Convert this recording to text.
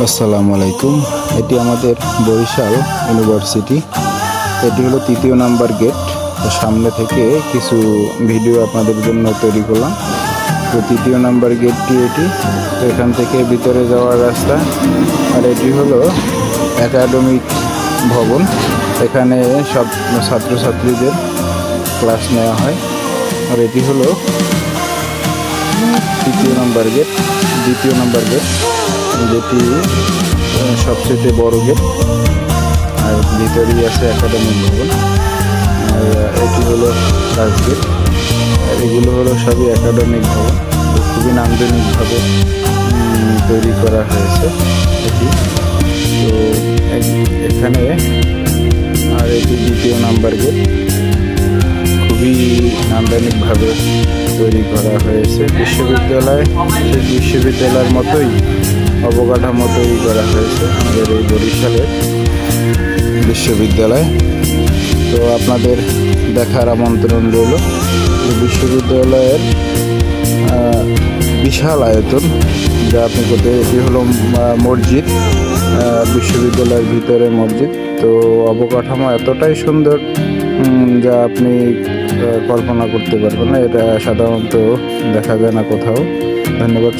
আসসালামু আলাইকুম। এটি আমাদের বরিশাল ইউনিভার্সিটি। এটি হলো ৩য় নাম্বার গেট। তো সামনে থেকে কিছু ভিডিও আপনাদের জন্য তৈরি করলাম। তো ৩য় নাম্বার গেটটি এটি। তো এখান থেকে ভিতরে যাওয়ার রাস্তা। আর এটি হলো একাডেমিক ভবন। এখানে সব ছাত্রছাত্রীদের ক্লাস নেওয়া হয়। আর এটি হলো ৩য় নাম্বার গেট, ২য় নাম্বার গেট, যেটি সবচেয়ে বড় গেট। আর ভিতরেই আছে একাডেমিক ভবন। আর এটি হলো ক্লাস গেট। আর এগুলো হলো সবই একাডেমিক ভবন। খুবই নান্দনিকভাবে তৈরি করা হয়েছে এটি। তো এখানে আর এটি ২য় নাম্বার গেট। খুবই নান্দনিকভাবে তৈরি করা হয়েছে। বিশ্ববিদ্যালয়ের মতোই অবকাঠামো তৈরি করা হয়েছে আমাদের এই বরিশালের বিশ্ববিদ্যালয়। তো আপনাদের দেখার আমন্ত্রণ রইল। বিশ্ববিদ্যালয়ের বিশাল আয়তন, যা আপনি করতে, এটি হলো মসজিদ, বিশ্ববিদ্যালয়ের ভিতরে মসজিদ। তো অবকাঠামো এতটাই সুন্দর যা আপনি কল্পনা করতে পারবেন না। এটা সাধারণত দেখা যায় না কোথাও। ধন্যবাদ।